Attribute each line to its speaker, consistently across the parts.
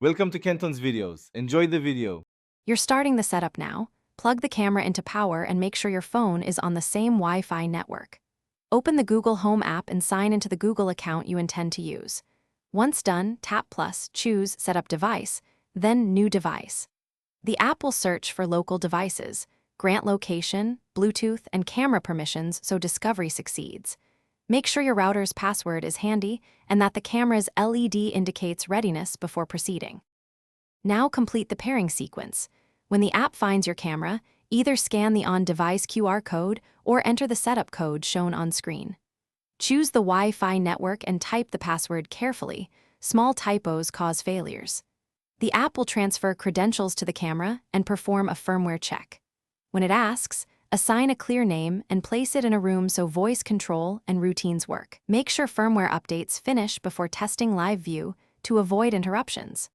Speaker 1: Welcome to Kenton's videos. Enjoy the video.
Speaker 2: You're starting the setup now. Plug the camera into power and make sure your phone is on the same Wi-Fi network. Open the Google Home app and sign into the Google account you intend to use. Once done, tap plus, choose Set up device, then New device. The app will search for local devices, grant location, Bluetooth, and camera permissions so discovery succeeds. Make sure your router's password is handy and that the camera's LED indicates readiness before proceeding. Now complete the pairing sequence. When the app finds your camera, either scan the on-device QR code or enter the setup code shown on screen. Choose the Wi-Fi network and type the password carefully. Small typos cause failures. The app will transfer credentials to the camera and perform a firmware check. When it asks, assign a clear name and place it in a room so voice control and routines work. Make sure firmware updates finish before testing live view to avoid interruptions.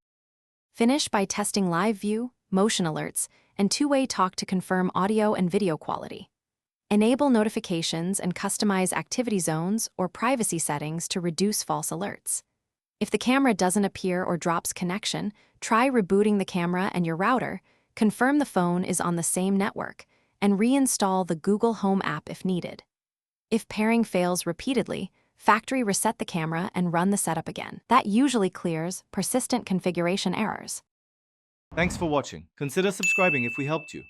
Speaker 2: Finish by testing live view, motion alerts, and two-way talk to confirm audio and video quality. Enable notifications and customize activity zones or privacy settings to reduce false alerts. If the camera doesn't appear or drops connection, try rebooting the camera and your router, confirm the phone is on the same network, and reinstall the Google Home app if needed. If pairing fails repeatedly, factory reset the camera and run the setup again. That usually clears persistent configuration errors.
Speaker 1: Thanks for watching. Consider subscribing if we helped you.